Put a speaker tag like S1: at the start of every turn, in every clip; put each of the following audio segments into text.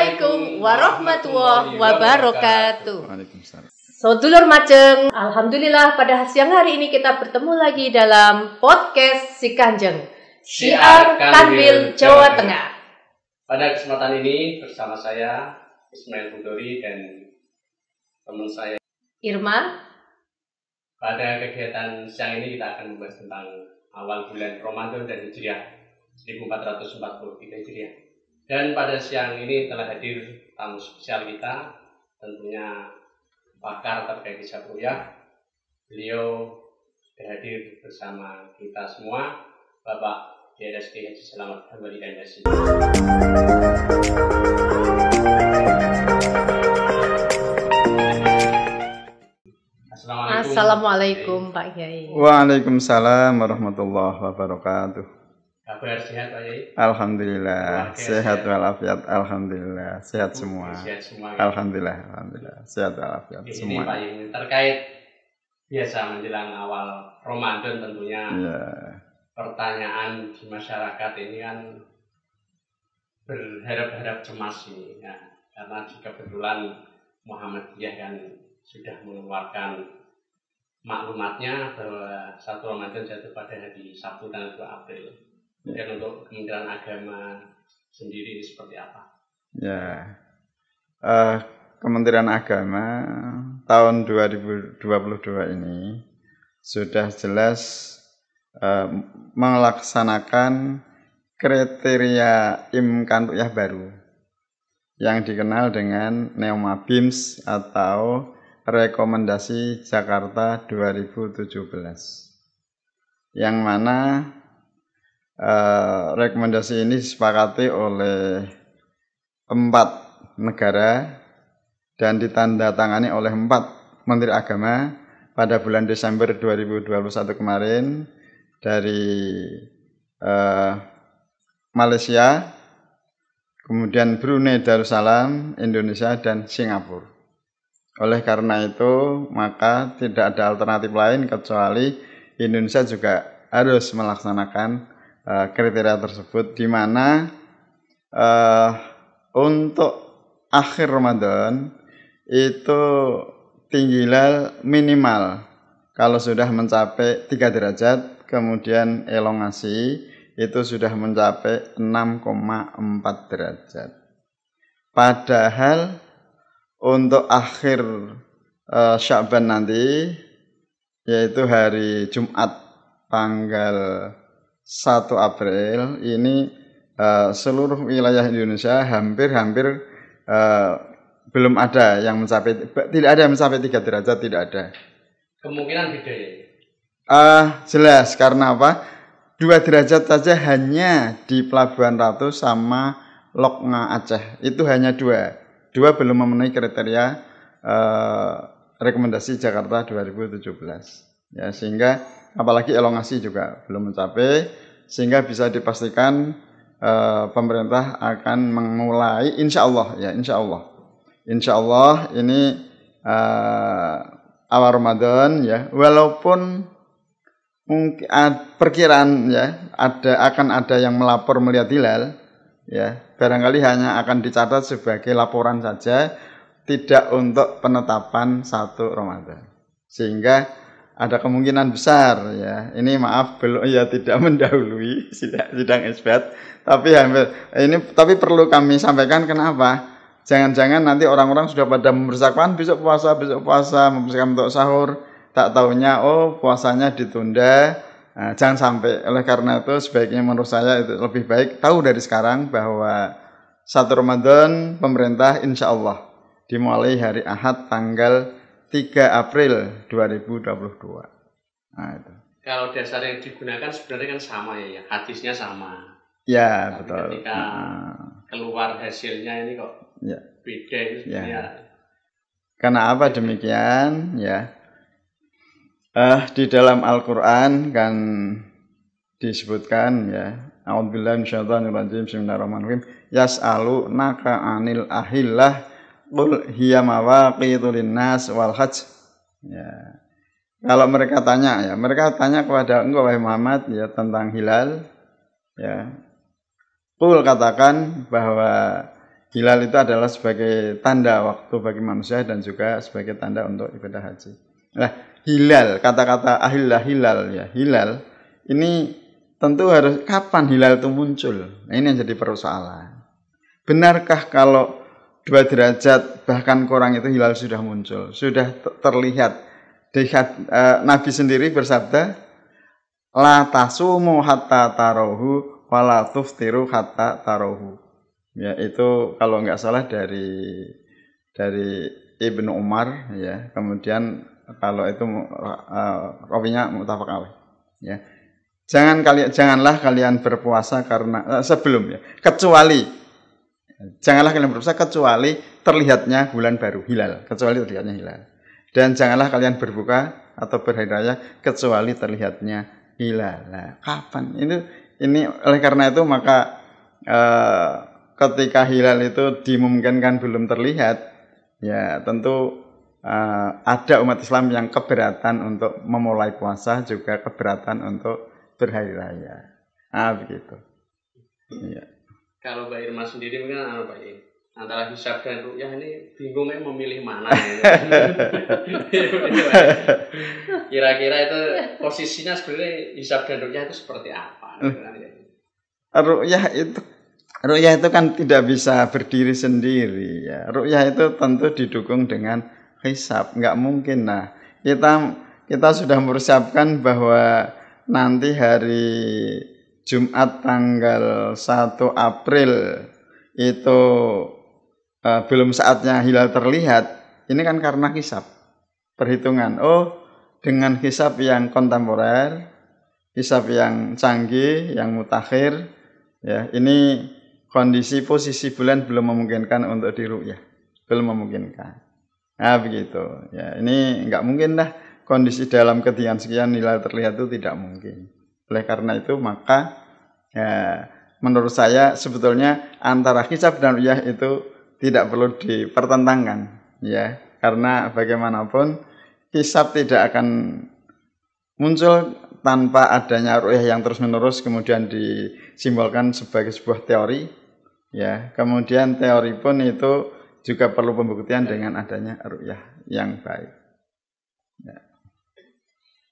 S1: Assalamualaikum warahmatullahi wabarakatuh.
S2: Waalaikumsalam.
S1: Sedulur Majeng, alhamdulillah pada siang hari ini kita bertemu lagi dalam podcast Si Kanjeng, Syiar Kanwil Jawa Tengah.
S3: Pada kesempatan ini bersama saya Ismail Budori dan teman saya
S1: Irma.
S3: Pada kegiatan siang ini kita akan membahas tentang awal bulan Ramadan dan Hijriah 1443 Hijriah. Dan pada siang ini telah hadir tamu spesial kita, tentunya pakar terkait hijab ruqyah. Beliau sudah hadir bersama kita semua, Bapak DRSD Haji Selamat Hambali MSI.
S1: Assalamualaikum Pak Kiai.
S2: Waalaikumsalam warahmatullahi wabarakatuh.
S3: Kabar sehat Pak Kiai?
S2: Alhamdulillah, sehat walafiat. Alhamdulillah, sehat semua.
S3: Sehat semua.
S2: Alhamdulillah, sehat walafiat semua.
S3: Ini Pak Kiai, terkait biasa menjelang awal Ramadan tentunya.
S2: Ya.
S3: Pertanyaan di masyarakat ini kan berharap-harap cemas ini ya, karena jika kebetulan Muhammadiyah kan sudah mengeluarkan maklumatnya bahwa 1 Ramadan jatuh pada hari Sabtu tanggal 2 April. Dan untuk Kementerian Agama sendiri ini seperti apa?
S2: Ya, Kementerian Agama tahun 2022 ini sudah jelas melaksanakan kriteria Imkan Ruqyah baru yang dikenal dengan Neoma BIMS atau Rekomendasi Jakarta 2017, yang mana rekomendasi ini disepakati oleh 4 negara dan ditandatangani oleh 4 Menteri Agama pada bulan Desember 2021 kemarin dari Malaysia, kemudian Brunei Darussalam, Indonesia, dan Singapura. Oleh karena itu, maka tidak ada alternatif lain kecuali Indonesia juga harus melaksanakan kriteria tersebut, di mana untuk akhir Ramadan itu tinggi hilal minimal kalau sudah mencapai 3 derajat, kemudian elongasi itu sudah mencapai 6,4 derajat. Padahal untuk akhir Sya'ban nanti, yaitu hari Jumat tanggal 1 April ini, seluruh wilayah Indonesia hampir belum ada yang mencapai, tidak ada yang mencapai 3 derajat, tidak ada.
S3: Kemungkinan beda ya?
S2: Jelas, karena apa? 2 derajat saja hanya di Pelabuhan Ratu sama Loknga Aceh, itu hanya 2 belum memenuhi kriteria rekomendasi Jakarta 2017 ya, sehingga apalagi elongasi juga belum mencapai, sehingga bisa dipastikan pemerintah akan memulai insya Allah ini awal Ramadan ya, walaupun mungkin perkiraan ya akan ada yang melapor melihat hilal ya, barangkali hanya akan dicatat sebagai laporan saja, tidak untuk penetapan 1 Ramadan, sehingga ada kemungkinan besar ya, ini maaf belum ya, tidak mendahului sidang isbat, tapi perlu kami sampaikan. Kenapa? Jangan-jangan nanti orang-orang sudah pada mempersiapkan besok puasa, mempersiapkan untuk sahur, tak taunya puasanya ditunda. Nah, jangan sampai. Oleh karena itu sebaiknya menurut saya itu lebih baik tahu dari sekarang bahwa 1 Ramadan pemerintah insya Allah dimulai hari Ahad tanggal 3 April 2022. Nah, itu.
S3: Kalau dasar yang digunakan sebenarnya kan sama ya, hadisnya sama.
S2: Ya,
S3: tapi
S2: betul.
S3: Ketika keluar hasilnya ini kok beda itu sebenarnya.
S2: Karena apa demikian ya? Di dalam Al-Qur'an kan disebutkan ya, a'udzubillahi minasyaitonir rajim, bismillahirrahmanirrahim, yas'alunaka 'anil ahillah qul hiya mawaqitu linnas wal hajj. Ya. Kalau mereka tanya kepada engkau wahai Muhammad ya tentang hilal ya, qul katakan bahwa hilal itu adalah sebagai tanda waktu bagi manusia dan juga sebagai tanda untuk ibadah haji. Nah, hilal, kata-kata ahillah hilal ya, hilal ini tentu harus kapan hilal itu muncul. Nah, ini yang jadi persoalan. Benarkah kalau 2 derajat bahkan kurang itu hilal sudah muncul, sudah terlihat? Nabi sendiri bersabda, la tasumu hatta tarohu wala tuftiru hatta tarohu. Ya, itu kalau nggak salah dari Ibnu Umar ya. Kemudian kalau itu rawinya muttafaq alaih ya. Janganlah kalian berpuasa karena sebelum ya, janganlah kalian berpuasa kecuali terlihatnya bulan baru hilal, kecuali terlihatnya hilal. Dan janganlah kalian berbuka atau berhari raya kecuali terlihatnya hilal. Nah, kapan? Ini oleh karena itu maka ketika hilal itu dimungkinkan belum terlihat, ya tentu ada umat Islam yang keberatan untuk memulai puasa, juga keberatan untuk berhari raya. Begitu. Ya. Kalau
S3: Mbak Irma sendiri mungkin Pak antara hisab dan ru'yah ini bingungnya memilih mana ya. Kira-kira itu posisinya sebenarnya hisab dan ru'yah itu seperti apa?
S2: Ru'yah itu kan tidak bisa berdiri sendiri ya. Ru'yah itu tentu didukung dengan hisab, nggak mungkin. Nah, kita sudah mempersiapkan bahwa nanti hari Jumat tanggal 1 April itu belum saatnya hilal terlihat. Ini kan karena hisab, perhitungan. Dengan hisab yang kontemporer, hisab yang canggih, yang mutakhir, ya ini kondisi posisi bulan belum memungkinkan untuk diru'yah, belum memungkinkan. Nah begitu. Ya ini nggak mungkin lah kondisi dalam ketinggian sekian hilal terlihat itu tidak mungkin. Oleh karena itu maka ya menurut saya sebetulnya antara hisab dan ru'yah itu tidak perlu dipertentangkan ya, karena bagaimanapun hisab tidak akan muncul tanpa adanya ru'yah yang terus-menerus kemudian disimbolkan sebagai sebuah teori ya. Kemudian teori pun itu juga perlu pembuktian dengan adanya ru'yah yang baik.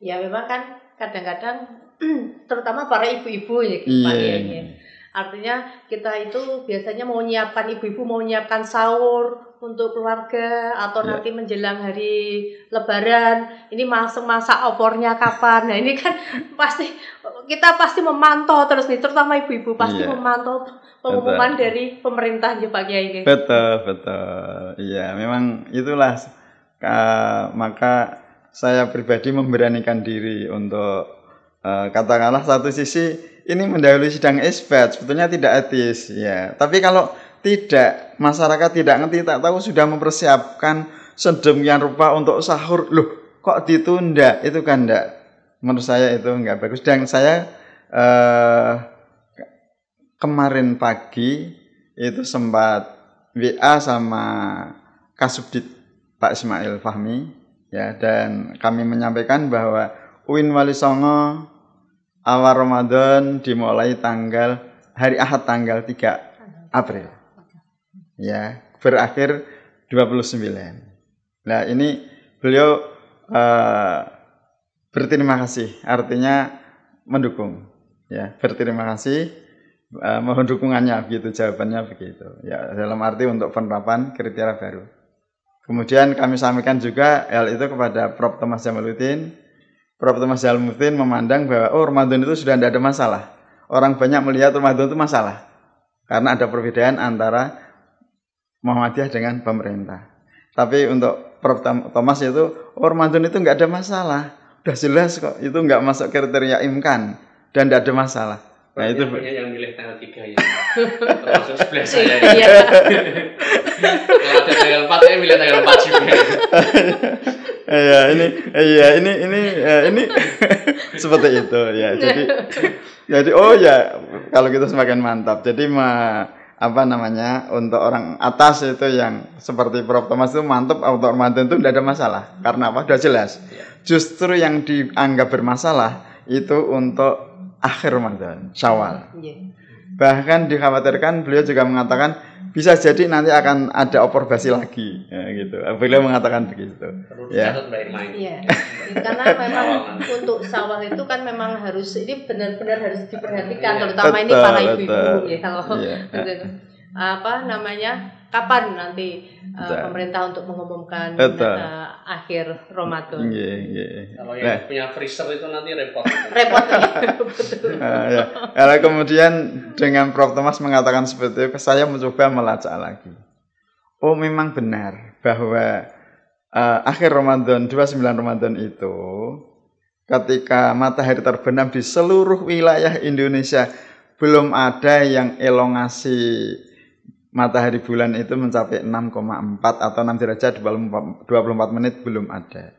S1: Ya memang kan kadang-kadang terutama para ibu-ibu ya artinya kita itu biasanya mau nyiapkan, ibu-ibu mau nyiapkan sahur untuk keluarga atau nanti menjelang hari Lebaran ini masak opornya kapan. Nah ini kan kita pasti memantau terus nih, terutama ibu-ibu pasti memantau pengumuman dari pemerintah ya Pak Kiai.
S2: Betul. Iya, memang itulah maka saya pribadi memberanikan diri untuk katakanlah satu sisi ini mendahului sidang isbat, sebetulnya tidak etis ya. Tapi kalau tidak, masyarakat tidak ngerti, tak tahu sudah mempersiapkan sedemikian rupa untuk sahur, loh kok ditunda, itu kan enggak, menurut saya itu enggak bagus. Dan saya kemarin pagi itu sempat WA sama Kasubdit Pak Ismail Fahmi ya, dan kami menyampaikan bahwa UIN Wali Songo awal Ramadan dimulai hari Ahad tanggal 3 April. Ya, berakhir 29. Nah, ini beliau berterima kasih, artinya mendukung. Ya, berterima kasih, mohon dukungannya begitu, jawabannya begitu. Ya, dalam arti untuk penerapan kriteria baru. Kemudian kami sampaikan juga hal itu kepada Prof. Thomas Jamaluddin. Prof. Thomas Jamaluddin memandang bahwa Ramadan itu sudah tidak ada masalah. Orang banyak melihat Ramadan itu masalah karena ada perbedaan antara Muhammadiyah dengan pemerintah. Tapi untuk Prof. Thomas itu Ramadan itu nggak ada masalah. Udah jelas kok, itu nggak masuk kriteria imkan dan tidak ada masalah. Nah itu
S3: yang milih tanggal 3 ya. Termasuk sebelah saya. Iya. Kalau ada tanggal 4 saya milih tanggal 4 juga.
S2: ini seperti itu ya. Jadi kalau kita semakin mantap. Jadi untuk orang atas itu yang seperti Prof. Thomas itu mantap, untuk Ramadan itu tidak ada masalah. Karena apa? Sudah jelas. Justru yang dianggap bermasalah itu untuk akhir Ramadan, Syawal. Bahkan dikhawatirkan, beliau juga mengatakan bisa jadi nanti akan ada opor basi lagi, ya, gitu. Beliau mengatakan begitu.
S3: Perlu
S2: Ya.
S3: dicatat Mbak Irma ini.
S1: Iya, karena memang untuk sawah itu kan memang harus ini benar-benar harus diperhatikan, terutama ini para ibu-ibu ya kalau apa namanya, kapan nanti pemerintah untuk mengumumkan akhir Ramadan.
S3: Kalau yang punya freezer itu nanti repot.
S1: Repot ya, betul.
S2: Ya. Lalu kemudian dengan Prof. Thomas mengatakan seperti itu, saya mencoba melacak lagi. Oh, memang benar bahwa akhir Ramadan, 29 Ramadan itu ketika matahari terbenam di seluruh wilayah Indonesia belum ada yang elongasi matahari bulan itu mencapai 6,4 atau 6 derajat 24 menit, belum ada.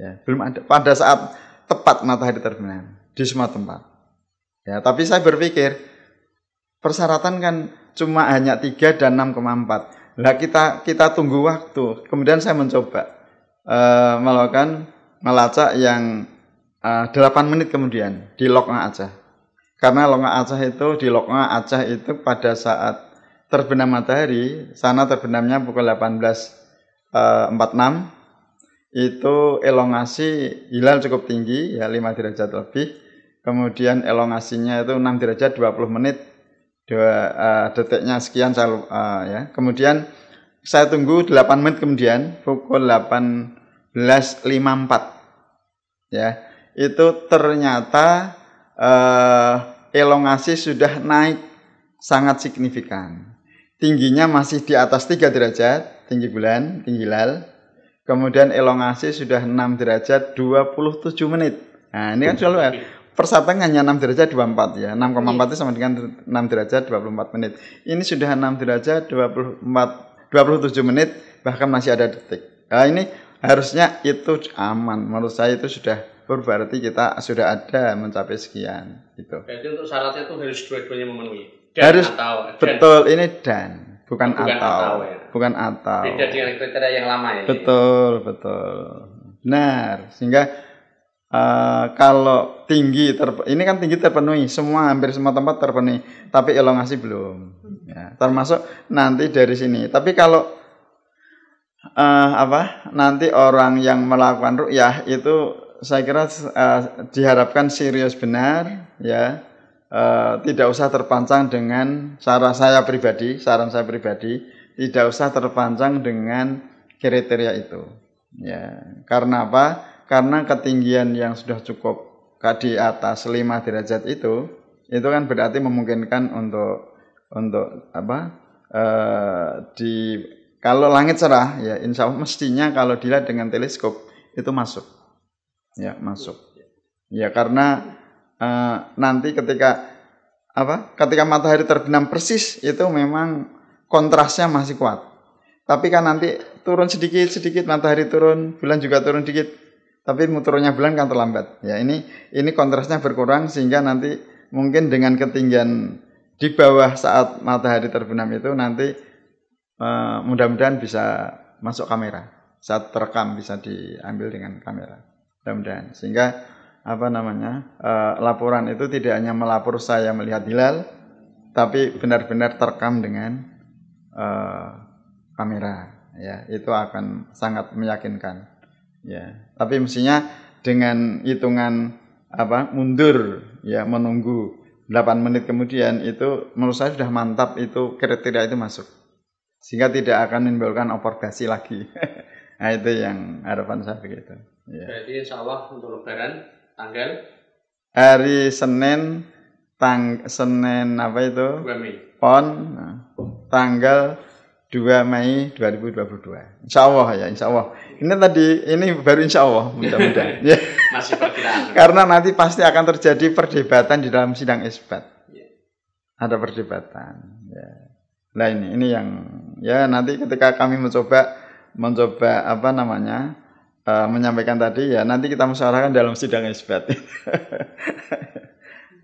S2: Ya, belum ada pada saat tepat matahari terbenam di semua tempat. Ya, tapi saya berpikir persyaratan kan cuma hanya 3 dan 6,4. Lah kita tunggu waktu. Kemudian saya mencoba melakukan melacak yang 8 menit kemudian di Loknga Aceh. Karena Loknga Aceh itu di Loknga Aceh itu pada saat terbenam matahari, sana terbenamnya pukul 18.46, itu elongasi hilal cukup tinggi, ya 5 derajat lebih. Kemudian elongasinya itu 6 derajat 20 menit, detiknya sekian ya. Kemudian saya tunggu 8 menit kemudian, pukul 18.54. Ya, itu ternyata elongasi sudah naik sangat signifikan. Tingginya masih di atas 3 derajat, tinggi bulan, tinggi hilal. Kemudian elongasi sudah 6 derajat 27 menit. Nah, ini kan selalu persatan hanya 6 derajat 24 ya. 6,4 itu sama dengan 6 derajat 24 menit. Ini sudah 6 derajat 27 menit, bahkan masih ada detik. Nah, ini harusnya itu aman. Menurut saya itu sudah berarti kita sudah ada mencapai sekian gitu.
S3: Berarti untuk syaratnya itu harus dua-duanya memenuhi.
S2: Harus betul, ini dan bukan atau
S3: ya.
S2: Bukan atau.
S3: Beda dengan kriteria yang lama ya.
S2: Betul. Benar. Sehingga kalau tinggi ini kan tinggi terpenuhi, hampir semua tempat terpenuhi, tapi elongasi belum. Ya, termasuk nanti dari sini. Tapi kalau nanti orang yang melakukan ruqyah itu saya kira diharapkan serius benar ya. Tidak usah terpancang dengan saran saya pribadi, tidak usah terpancang dengan kriteria itu. Ya, karena apa? Karena ketinggian yang sudah cukup di atas 5 derajat itu kan berarti memungkinkan untuk kalau langit cerah ya insya Allah mestinya kalau dilihat dengan teleskop itu masuk. Ya, masuk. Ya, karena nanti ketika matahari terbenam persis itu memang kontrasnya masih kuat. Tapi kan nanti turun sedikit matahari turun, bulan juga turun sedikit. Tapi turunnya bulan kan terlambat. Ya, ini kontrasnya berkurang sehingga nanti mungkin dengan ketinggian di bawah saat matahari terbenam itu nanti mudah-mudahan bisa masuk kamera. Saat terekam bisa diambil dengan kamera. Mudah-mudahan sehingga laporan itu tidak hanya melapor saya melihat hilal, tapi benar-benar terekam dengan kamera. Ya, itu akan sangat meyakinkan. Ya, tapi mestinya dengan hitungan mundur ya menunggu 8 menit kemudian itu menurut saya sudah mantap, itu kriteria itu masuk. Sehingga tidak akan menimbulkan opor basi lagi. Nah, itu yang harapan saya begitu. Ya.
S3: Berarti insya Allah untuk Lebaran tanggal
S2: hari Senin 2 Mei. PON tanggal 2 Mei 2022. Insya Allah. Ini baru insya Allah mudah-mudahan. Ya.
S3: Masih perkiraan.
S2: Karena nanti pasti akan terjadi perdebatan di dalam sidang isbat. Ya. Ada perdebatan. Ya. Nah ini yang ya nanti ketika kami mencoba menyampaikan tadi ya nanti kita musyawarahkan dalam sidang isbat.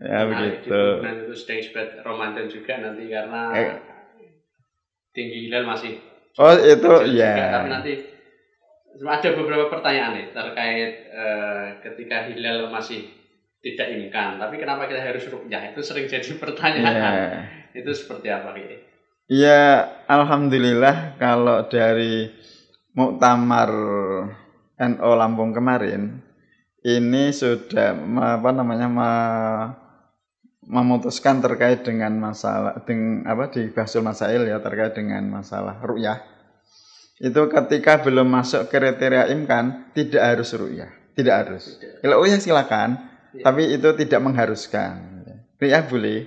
S2: Ya begitu.
S3: Nanti itu sidang isbat Ramadan juga nanti karena tinggi hilal masih.
S2: Oh itu ya.
S3: Juga, tapi nanti ada beberapa pertanyaan nih terkait ketika hilal masih tidak imkan, tapi kenapa kita harus ruqyah? Itu sering jadi pertanyaan. Itu seperti apa ini?
S2: Ya, alhamdulillah kalau dari Muktamar NU Lampung kemarin ini sudah memutuskan terkait dengan masalah di Bahsul Masail ya, terkait dengan masalah ru'yah. Itu ketika belum masuk kriteria imkan tidak harus ru'yah, tidak harus. Kalau ru'yah silakan, tapi itu tidak mengharuskan. Ru'yah boleh,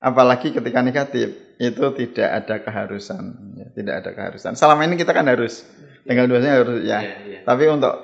S2: apalagi ketika negatif. Itu tidak ada keharusan, ya, tidak ada keharusan. Selama ini kita kan harus tanggal 2-nya harus ya. Tapi untuk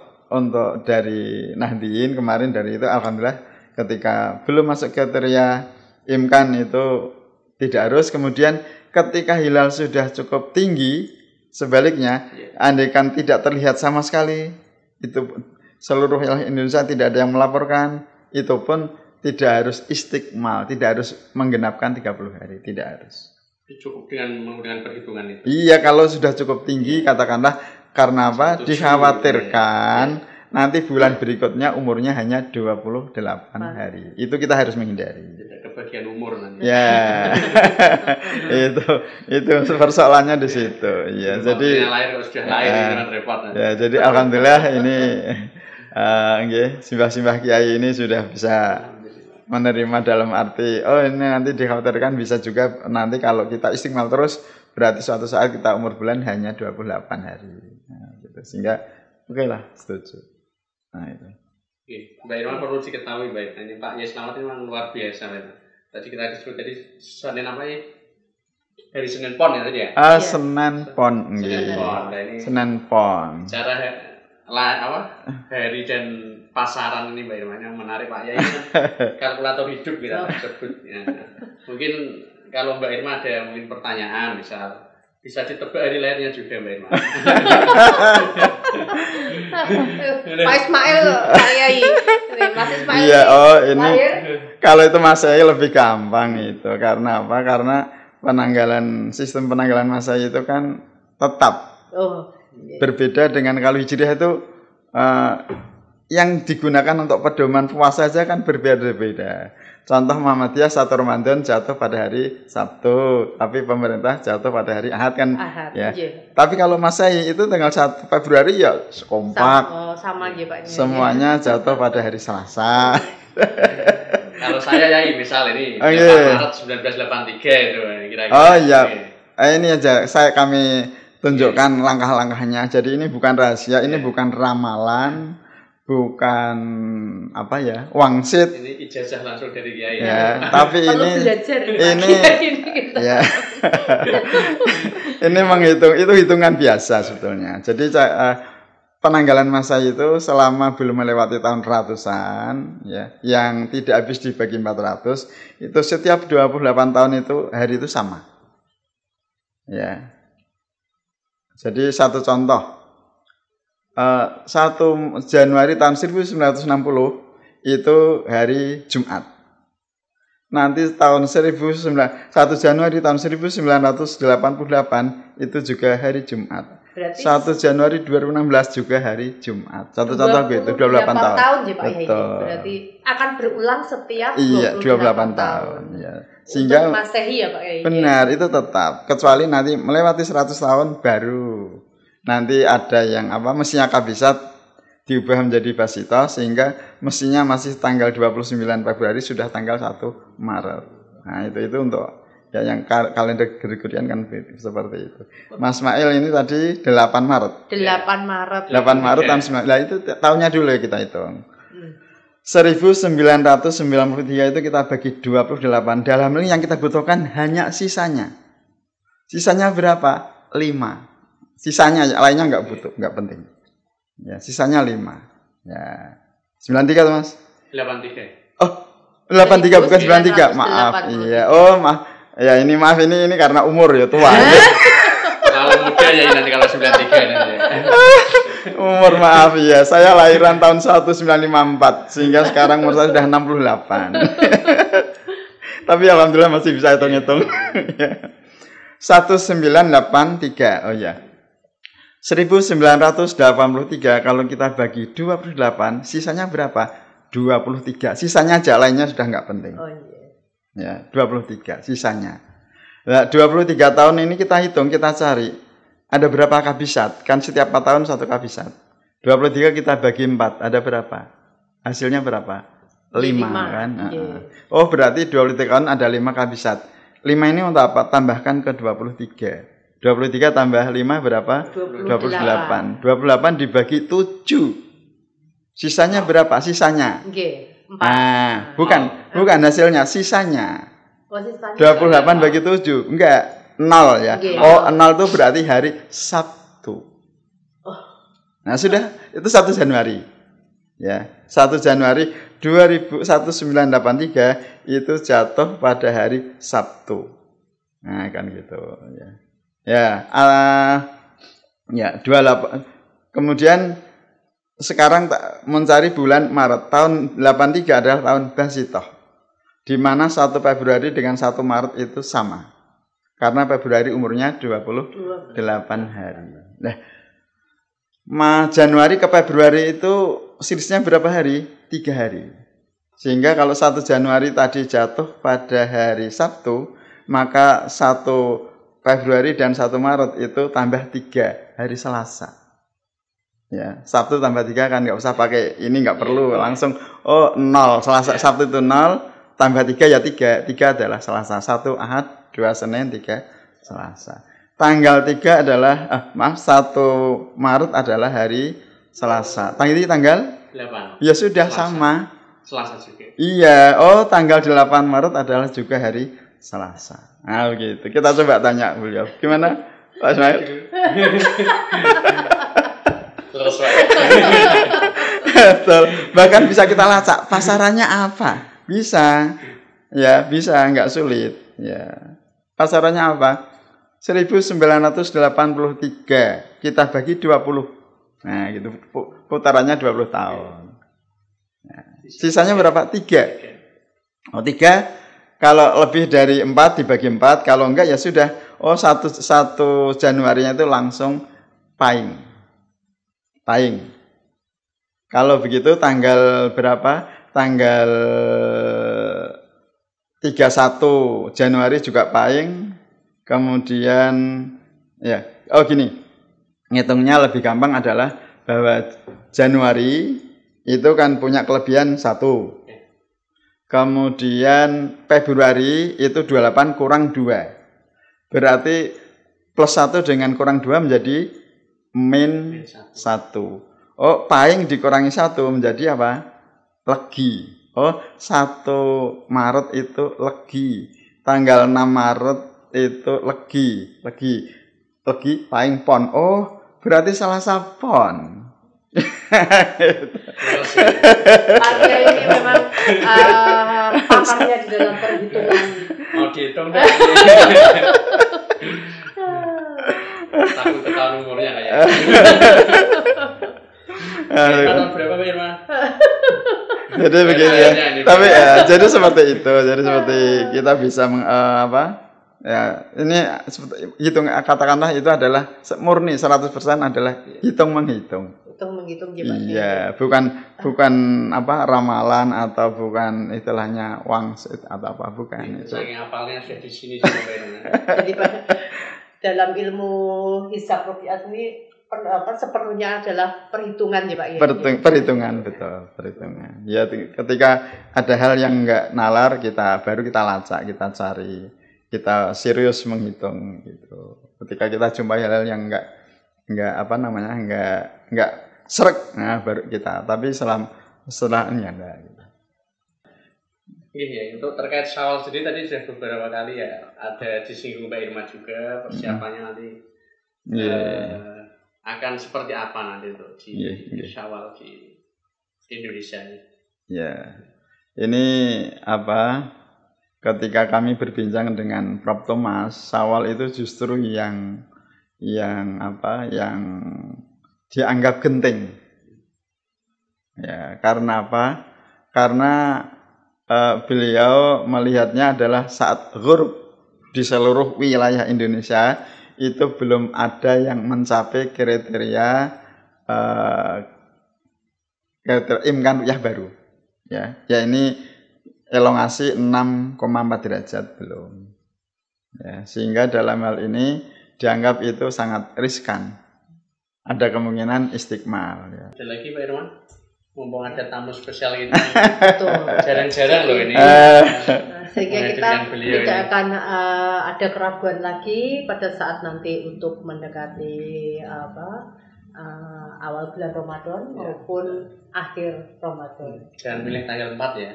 S2: dari Nahdien kemarin dari itu alhamdulillah ketika belum masuk kriteria imkan itu tidak harus. Kemudian ketika hilal sudah cukup tinggi, sebaliknya andaikan tidak terlihat sama sekali, itu seluruh wilayah Indonesia tidak ada yang melaporkan, itu pun tidak harus istiqmal, tidak harus menggenapkan 30 hari, tidak harus.
S3: Cukup dengan menggunakan perhitungan itu.
S2: Iya, kalau sudah cukup tinggi katakanlah karena apa? Dikhawatirkan nanti bulan berikutnya umurnya hanya 28 hari. Itu kita harus menghindari.
S3: Tidak kebagian umur nanti.
S2: Ya. itu persoalannya di situ. Ya, jadi
S3: lahir kalau sudah lahir itu repot.
S2: Ya, jadi alhamdulillah ini simbah-simbah kiai ini sudah bisa menerima dalam arti ini nanti dikhawatirkan bisa juga nanti kalau kita istiqmal terus berarti suatu saat kita umur bulan hanya 28 hari. Nah, gitu. Sehingga oke lah, setuju. Nah, itu.
S3: Oke, Mbak Irma perlu diketahui Mbak, ini Pak Yai Slamet ini memang luar biasa. Tadi kita disebut tadi Senin apa ya? Hari Senin Pon ya tadi ya?
S2: Senin Pon.
S3: Senin Pon. Nah, ini
S2: Senin Pon.
S3: Cara hari dan pasaran ini Mbak Irma yang menarik Pak Yai, kalkulator hidup kita sebut. Ya. Mungkin kalau Mbak Irma ada mungkin pertanyaan bisa ditebak hari lahirnya juga Mbak Irma.
S1: Pak Ismail, Pak Yai, Mas Ismail.
S2: Iya, ini kalau itu Mas Yai lebih gampang itu karena apa? Karena sistem penanggalan masa itu kan tetap. Berbeda dengan kalau Hijriah itu yang digunakan untuk pedoman puasa saja kan berbeda-beda. Contoh Muhammadiyah 1 Ramadan jatuh pada hari Sabtu, tapi pemerintah jatuh pada hari Ahad kan. Ya. Iya. Tapi kalau Masehi itu tanggal 1 Februari ya kompak.
S1: Sama ya Pak.
S2: Semuanya jatuh pada hari Selasa.
S3: Kalau saya ya misal ini 8 Maret 1983 itu kira-kira.
S2: Oh iya. Ini aja kami tunjukkan langkah-langkahnya. Jadi ini bukan rahasia, ini bukan ramalan, bukan wangsit.
S3: Ini ijazah langsung dari Kiai.
S2: Ya, tapi ini ya. Ini menghitung, itu hitungan biasa sebetulnya. Jadi penanggalan masa itu selama belum melewati tahun ratusan ya, yang tidak habis dibagi 400, itu setiap 28 tahun itu hari itu sama. Ya. Jadi satu contoh, 1 Januari tahun 1960 itu hari Jumat. Nanti tahun 1 Januari tahun 1988 itu juga hari Jumat. Berarti 1 Januari 2016 juga hari Jumat. Satu contoh gitu, 28 tahun.
S1: Ya, Pak. Betul. Berarti akan berulang setiap
S2: 28 tahun. Ya.
S1: Sehingga untuk Masehi ya Pak.
S2: Benar, itu tetap. Kecuali nanti melewati 100 tahun baru. Nanti ada yang mestinya kabisat diubah menjadi basito sehingga mestinya masih tanggal 29 Februari sudah tanggal 1 Maret. Nah, itu untuk ya yang kalender Gregorian kan seperti itu. Mas Mail ini tadi 8 Maret.
S1: 8 Maret.
S2: 8 Maret tahun 9. Nah, itu tahunnya dulu ya kita hitung. 1993 itu kita bagi 28. Dalam ini yang kita butuhkan hanya sisanya. Sisanya berapa? 5. Sisanya lainnya enggak butuh, enggak penting. Ya, sisanya 5. Ya. 93 tuh, Mas?
S3: 83.
S2: Oh, 83 bukan 93. Maaf. Iya. Oh, maaf. Ya, ini maaf ini karena umur ya tua.
S3: Kalau muda ya nanti kalau 93 nanti.
S2: Umur maaf ya, saya lahiran tahun 1954 sehingga sekarang umur saya sudah 68. Tapi alhamdulillah masih bisa hitung-hitung. 1983. Oh ya. 1983 kalau kita bagi 28, sisanya berapa? 23. Sisanya aja lainnya sudah enggak penting. Oh iya. Ya, 23 sisanya. Nah, 23 tahun ini kita hitung, kita cari. Ada berapa kabisat? Kan setiap 4 tahun satu kabisat. 23 kita bagi 4, ada berapa? Hasilnya berapa? 5 kan? Oh, berarti 23 tahun ada 5 kabisat. 5 ini untuk apa? Tambahkan ke 23. 23 tambah 5 berapa? 28. 28 dibagi 7. Sisanya berapa? Sisanya?
S1: 4.
S2: Nah, bukan hasilnya, sisanya.
S1: Oh, sisanya
S2: 28 bagi 7. Enggak, 0 ya. Oh, 0 itu berarti hari Sabtu. Nah, sudah, itu 1 Januari. Ya, 1 Januari 1983 itu jatuh pada hari Sabtu. Nah, kan gitu ya. Ya, 28. Kemudian sekarang mencari bulan Maret. Tahun 83 adalah tahun Basitoh. Di mana 1 Februari dengan 1 Maret itu sama. Karena Februari umurnya 28 hari. Nah, Januari ke Februari itu selisihnya berapa hari? 3 hari. Sehingga kalau 1 Januari tadi jatuh pada hari Sabtu, maka 1 Februari dan 1 Maret itu tambah 3 hari Selasa. Ya, Sabtu tambah 3 kan nggak usah pakai ini, nggak perlu langsung 0. Selasa Sabtu itu 0. Tambah 3 ya 3. 3 adalah Selasa. 1 Ahad, 2 Senin, 3 Selasa. Tanggal 3 adalah 1 Maret adalah hari Selasa. Tanggal
S3: 8.
S2: Ya sudah
S3: Selasa.
S2: Sama.
S3: Selasa juga.
S2: Iya, tanggal 8 Maret adalah juga hari Selasa. Nah, begitu. Kita coba tanya beliau. Gimana, Pak Ismail?
S3: Terus
S2: Bahkan bisa kita lacak pasarannya apa? Bisa. Ya, bisa, enggak sulit. Ya. Pasarannya apa? 1983 kita bagi 20. Nah, gitu. Putarannya 20 tahun. Nah, sisanya berapa? 3. 3. Kalau lebih dari 4 dibagi 4, kalau enggak ya sudah. 1 Januarinya itu langsung pahing. Kalau begitu tanggal berapa? Tanggal 31 Januari juga pahing. Kemudian ya, gini. Ngitungnya lebih gampang adalah bahwa Januari itu kan punya kelebihan 1. Kemudian Februari itu 28 kurang 2. Berarti plus 1 dengan kurang 2 menjadi min 1. Pahing dikurangi 1 menjadi apa? Legi. 1 Maret itu legi. Tanggal 6 Maret itu legi. Legi pahing pon. Berarti Selasa pon.
S1: Artinya ini memang pakarnya di dalam perhitungan.
S3: Mau dihitung deh. Takut ketahuan umurnya kayaknya. Tahun berapa Pak Irma?
S2: Jadi begini ya. Tapi ya, jadi seperti itu. Jadi seperti kita bisa ya, ini seperti hitung, katakanlah itu adalah murni 100% adalah hitung-menghitung.
S1: Hitung-menghitung gimana?
S2: Iya, bukan ramalan atau bukan istilahnya wangsit atau apa, bukan itu.
S3: Saking hafalnya sudah di sini sebenarnya.
S1: Jadi dalam ilmu hisab ruqyah ini sepenuhnya adalah perhitungan ya Pak ya.
S2: Perhitungan, betul, perhitungan. Ya, ketika ada hal yang enggak nalar, baru kita lacak, kita cari, kita serius menghitung gitu. Ketika kita jumpai hal yang enggak srek, nah baru kita. Tapi setelahnya enggak gitu.
S3: Iya, untuk terkait Syawal sendiri tadi sudah beberapa kali ya ada disinggung Mbak Irma juga persiapannya nanti. Akan seperti apa nanti untuk di Syawal di Indonesia ini? Ya,
S2: ini ketika kami berbincang dengan Prof. Thomas, Syawal itu justru yang dianggap genting. Ya, karena apa? Karena beliau melihatnya adalah saat ghurb di seluruh wilayah Indonesia itu belum ada yang mencapai kriteria imkan ruqyah baru. Ya ini elongasi 6,4 derajat belum. Ya, sehingga dalam hal ini dianggap itu sangat riskan. Ada kemungkinan istiqmal. Ya.
S3: Ada lagi Pak Irwan? Mumpung ada tamu spesial ini.
S1: Betul.
S3: Jarang-jarang loh ini.
S1: Sehingga kita
S3: beliau
S1: tidak
S3: ini.
S1: akan ada keraguan lagi pada saat nanti untuk mendekati awal bulan Ramadan maupun akhir Ramadan.
S3: Jangan pilih tanggal 4 ya.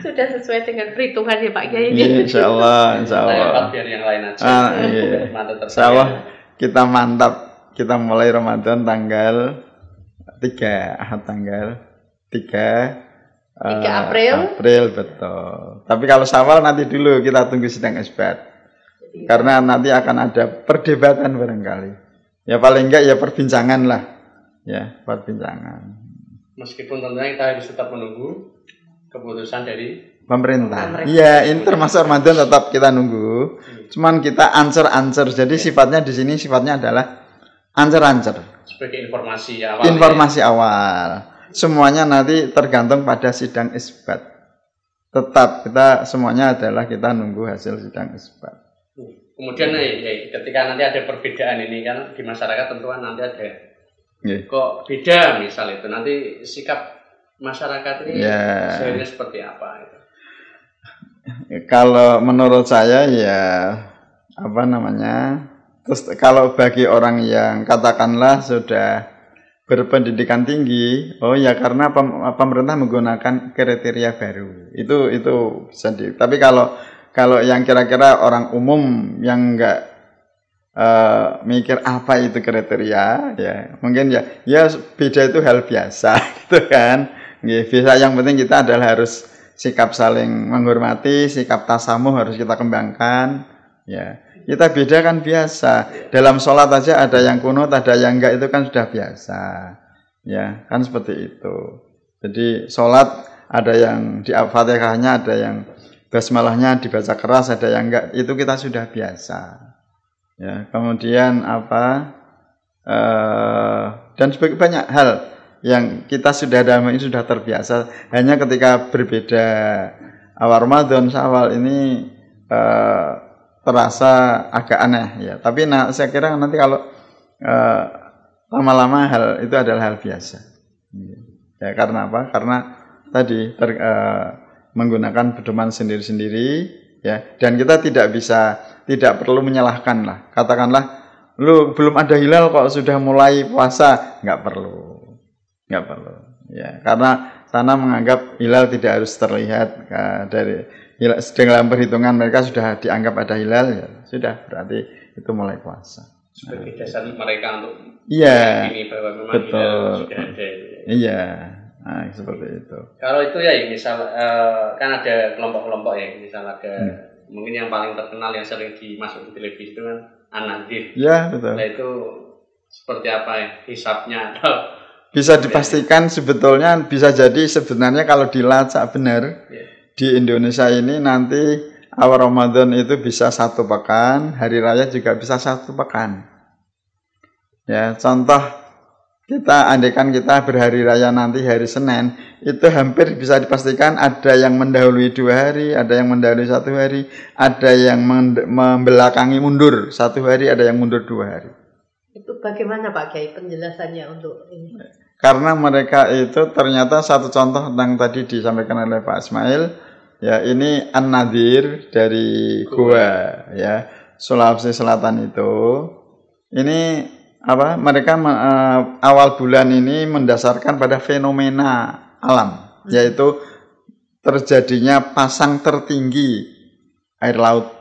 S1: Sudah sesuai dengan perhitungan ya Pak Kiai.
S2: Insya Allah, insya
S3: Tanggal
S2: Allah.
S3: 4 biar yang lain aja.
S2: Iya.
S3: Mantap
S2: Insya Allah kita mantap. Kita mulai Ramadan tanggal 3, tanggal 3
S1: April.
S2: April, betul. Tapi kalau Syawal nanti dulu kita tunggu sidang isbat. Karena nanti akan ada perdebatan barangkali. Ya paling enggak ya perbincangan lah. Ya, perbincangan.
S3: Meskipun tentunya kita harus tetap menunggu keputusan dari
S2: Pemerintah. Iya, ini termasuk Ramadan tetap kita nunggu. Cuman kita ancer-ancer. Jadi sifatnya di sini sifatnya adalah ancer-ancer.
S3: sebagai informasi awal.
S2: Informasi awal. Semuanya nanti tergantung pada sidang isbat. Tetap kita semuanya adalah kita nunggu hasil sidang isbat.
S3: Kemudian ketika nanti ada perbedaan ini kan di masyarakat tentu kan nanti ada kok beda misal itu nanti sikap masyarakat ini sebenarnya seperti apa itu?
S2: Kalau menurut saya ya apa namanya? Terus kalau bagi orang yang katakanlah sudah berpendidikan tinggi, oh ya karena pemerintah menggunakan kriteria baru. Itu bisa tapi kalau yang kira-kira orang umum yang enggak mikir apa itu kriteria, ya mungkin ya beda itu hal biasa gitu kan. Bisa yang penting kita adalah harus sikap saling menghormati, sikap tasamuh harus kita kembangkan, ya. Kita beda kan biasa. Dalam sholat aja ada yang kunut, ada yang enggak, itu kan sudah biasa. Ya, kan seperti itu. Jadi sholat ada yang di Fatihahnya, ada yang basmalahnya dibaca keras, ada yang enggak. Itu kita sudah biasa. Ya, kemudian dan sebagainya banyak hal yang kita sudah dalam ini sudah terbiasa. Hanya ketika berbeda awal Ramadan, Syawal ini terasa agak aneh ya. Tapi saya kira nanti kalau lama-lama hal itu adalah hal biasa. Ya, karena apa? Karena tadi menggunakan pedoman sendiri-sendiri ya. Dan kita tidak perlu menyalahkan lah. Katakanlah lu belum ada hilal kok sudah mulai puasa, nggak perlu. Ya, karena sana menganggap hilal tidak harus terlihat dari dalam perhitungan mereka sudah dianggap ada hilal, ya sudah berarti itu mulai puasa.
S3: Sebagai dasar mereka untuk
S2: meyakini
S3: bahwa memang
S2: betul.
S3: hilal sudah ada.
S2: Iya, seperti itu.
S3: Kalau itu ya misal kan ada kelompok-kelompok ya, misal ada mungkin yang paling terkenal yang sering dimasuk di televisi itu kan An-Nadir.
S2: Ya betul.
S3: Nah itu seperti apa ya hisabnya atau
S2: bisa dipastikan sebetulnya bisa jadi sebenarnya kalau dilacak benar di Indonesia ini nanti awal Ramadan itu bisa 1 pekan, hari raya juga bisa 1 pekan. Ya, contoh kita andaikan kita berhari raya nanti hari Senin, itu hampir bisa dipastikan ada yang mendahului 2 hari, ada yang mendahului 1 hari, ada yang membelakangi mundur 1 hari, ada yang mundur 2 hari.
S1: Itu bagaimana Pak Kiai penjelasannya untuk ini?
S2: Karena mereka itu ternyata satu contoh yang tadi disampaikan oleh Pak Ismail, ya ini An-Nadir dari Goa, ya Sulawesi Selatan itu. Ini apa? Mereka awal bulan ini mendasarkan pada fenomena alam, yaitu terjadinya pasang tertinggi air laut.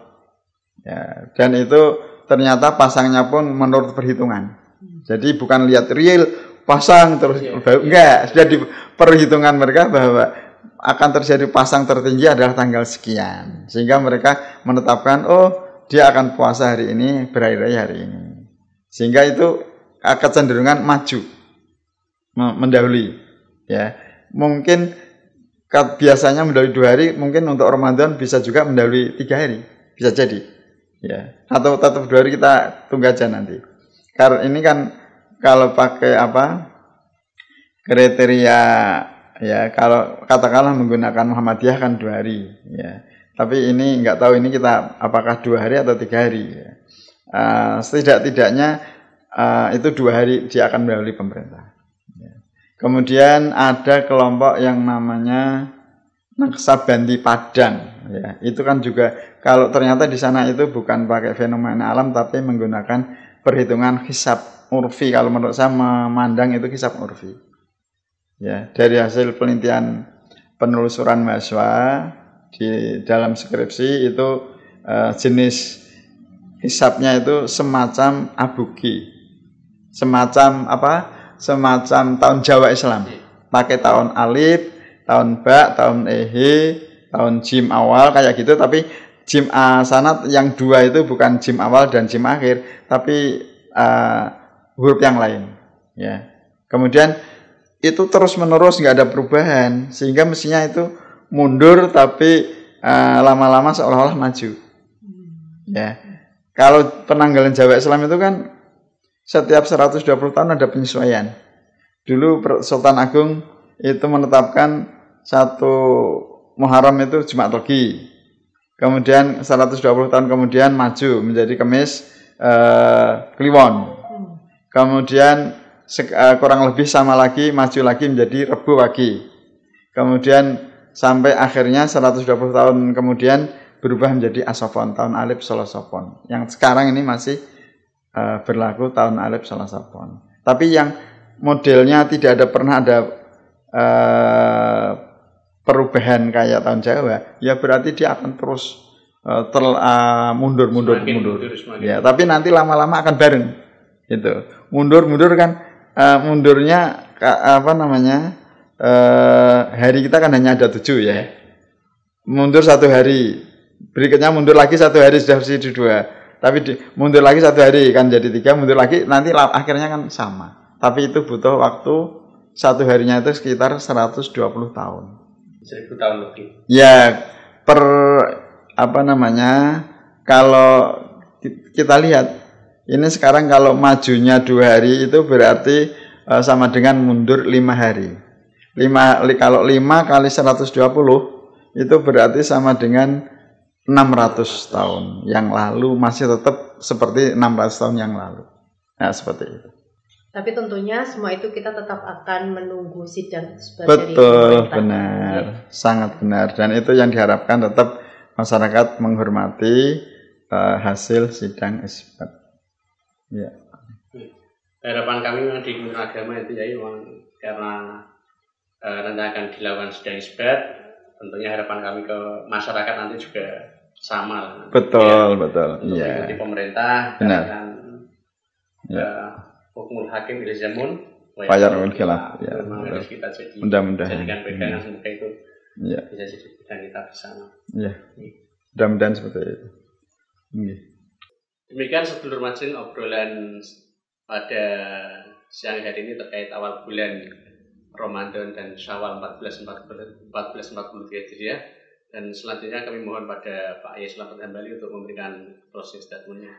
S2: Ya, dan itu ternyata pasangnya pun menurut perhitungan. Jadi bukan lihat real pasang terus enggak, sudah di perhitungan mereka bahwa akan terjadi pasang tertinggi adalah tanggal sekian, sehingga mereka menetapkan dia akan puasa hari ini, berhari raya hari ini, sehingga itu kecenderungan maju mendahului ya. Mungkin biasanya mendahului 2 hari, mungkin untuk Ramadan bisa juga mendahului 3 hari, bisa jadi ya, atau tetap 2 hari kita tunggu aja nanti. Karena ini kan kalau pakai kriteria ya kalau katakanlah menggunakan Muhammadiyah kan 2 hari ya. Tapi ini nggak tahu ini kita apakah 2 hari atau 3 hari ya. Setidak-tidaknya itu 2 hari dia akan melalui pemerintah. Ya. Kemudian ada kelompok yang namanya Naksabanti Padang ya. Itu kan juga kalau ternyata di sana itu bukan pakai fenomena alam tapi menggunakan perhitungan hisab urfi. Kalau menurut saya memandang itu hisab urfi. Ya, dari hasil penelitian penelusuran mahasiswa di dalam skripsi itu jenis hisabnya itu semacam abugi. Semacam apa? Semacam tahun Jawa Islam. Pakai tahun alif, tahun ba, tahun ehe, tahun jim awal kayak gitu, tapi jim sanad yang 2 itu bukan jim awal dan jim akhir, tapi huruf yang lain ya. Kemudian itu terus menerus nggak ada perubahan sehingga mestinya itu mundur tapi lama-lama seolah-olah maju ya. Kalau penanggalan Jawa Islam itu kan setiap 120 tahun ada penyesuaian. Dulu Sultan Agung itu menetapkan 1 Muharram itu Jumat Legi. Kemudian 120 tahun kemudian maju menjadi Kemis Kliwon. Kemudian kurang lebih sama lagi maju lagi menjadi Rebu Wage. Kemudian sampai akhirnya 120 tahun kemudian berubah menjadi Asofon, tahun Alif Solosopon. Yang sekarang ini masih berlaku tahun Alif Solosopon. Tapi yang modelnya tidak ada pernah ada perubahan kayak tahun Jawa, ya berarti dia akan terus mundur. Ya, tapi nanti lama-lama akan bareng. Gitu. Mundur kan mundurnya apa namanya? Hari kita kan hanya ada 7 ya. Mundur 1 hari. Berikutnya mundur lagi 1 hari sudah jadi 2. Tapi mundur lagi 1 hari kan jadi 3, mundur lagi nanti akhirnya kan sama. Tapi itu butuh waktu 1 harinya itu sekitar 120 tahun.
S3: 1000 tahun lebih.
S2: Ya, per apa namanya? Kalau kita lihat ini sekarang kalau majunya 2 hari itu berarti sama dengan mundur 5 hari. Kalau 5 kali 120 itu berarti sama dengan 600 tahun yang lalu, masih tetap seperti 600 tahun yang lalu. Nah, seperti itu.
S1: Tapi tentunya semua itu kita tetap akan menunggu sidang isbat dari
S2: pemerintah. Benar, sangat benar. Dan itu yang diharapkan tetap masyarakat menghormati hasil sidang isbat. Ya.
S3: Harapan kami memang di Kementerian Agama itu ya memang karena nanti akan dilakukan sidang isbat, tentunya harapan kami ke masyarakat nanti juga sama.
S2: Betul.
S3: Untuk
S2: ya.
S3: mengikuti pemerintah dan hukum hakim ilzamun
S2: Bayarul khilaf. Ya.
S3: Memang harus kita
S2: mudah-mudahan
S3: jadikan pegangan semoga itu bisa jadi pegangan kita bersama.
S2: Ya. Mudah-mudahan seperti itu.
S3: Demikian sedulur majlis obrolan pada siang hari ini terkait awal bulan Ramadan dan Syawal 1443 Hijriah. Dan selanjutnya kami mohon pada Pak Ayah Selamat Hambali untuk memberikan closing statement-nya.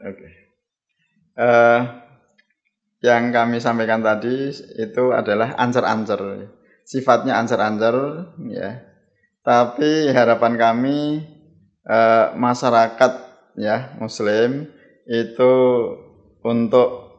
S2: Oke. Yang kami sampaikan tadi itu adalah ancer-ancer. Sifatnya ancer-ancer ya. Tapi harapan kami masyarakat ya muslim itu untuk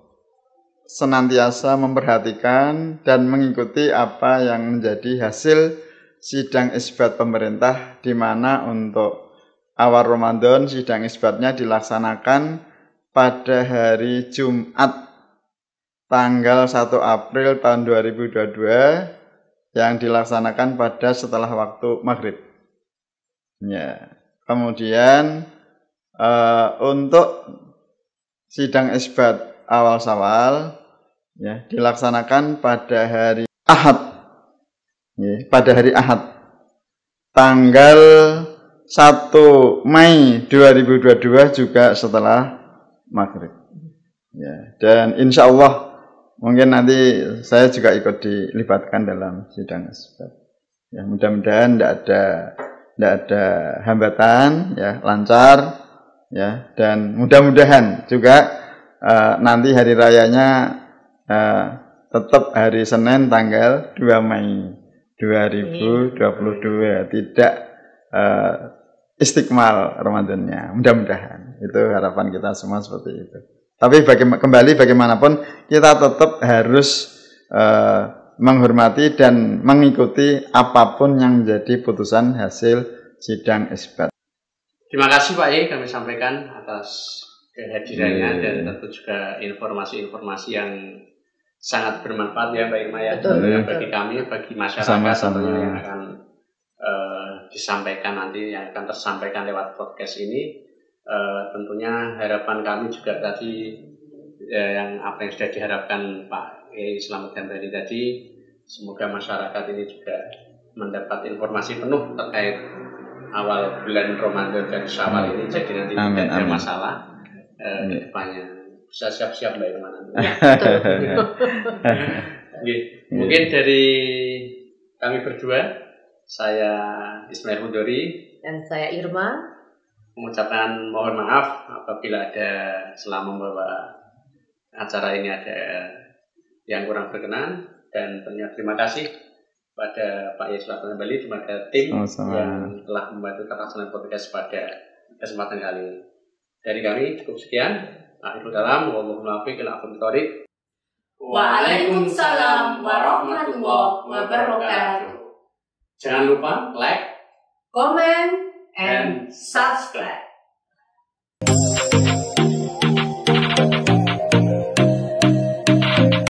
S2: senantiasa memperhatikan dan mengikuti apa yang menjadi hasil sidang isbat pemerintah, di mana untuk awal Ramadan sidang isbatnya dilaksanakan pada hari Jumat tanggal 1 April tahun 2022 yang dilaksanakan pada setelah waktu maghrib. Ya. Kemudian untuk sidang isbat awal Syawal ya dilaksanakan pada hari Ahad. Ya, pada hari Ahad tanggal 1 Mei 2022 juga setelah maghrib. Ya, dan insya Allah mungkin nanti saya juga ikut dilibatkan dalam sidang isbat. Ya, mudah-mudahan tidak ada hambatan, ya lancar, ya dan mudah-mudahan juga nanti hari rayanya tetap hari Senin tanggal 2 Mei 2022, tidak istiqmal Ramadannya. Mudah-mudahan itu harapan kita semua seperti itu. Tapi kembali bagaimanapun kita tetap harus menghormati dan mengikuti apapun yang menjadi putusan hasil sidang isbat.
S3: Terima kasih Pak Ye, kami sampaikan atas kehadirannya dan tentu juga informasi-informasi yang sangat bermanfaat ya Mbak Irma ya, bagi kami, bagi masyarakat tentunya yang akan disampaikan nanti, yang akan tersampaikan lewat podcast ini. Tentunya harapan kami juga tadi yang apa yang sudah diharapkan Pak Ye Slamet Hambali tadi, semoga masyarakat ini juga mendapat informasi penuh terkait awal bulan Ramadan dan Syawal ini, jadi nanti tidak ada masalah ke depannya. Bisa siap-siap Mbak Irma nanti. Mungkin dari kami berdua, saya Ismail Hudori
S1: dan saya Irma,
S3: mengucapkan mohon maaf apabila ada selama membawa acara ini ada yang kurang berkenan, dan tentunya terima kasih pada Pak Ye Slamet Hambali, pada tim yang telah membantu pelaksanaan podcast pada kesempatan kali ini. Dari kami cukup sekian. Akhirul kalam,
S1: Waalaikumsalam warahmatullahi wabarakatuh.
S3: Jangan lupa like,
S1: comment, and subscribe.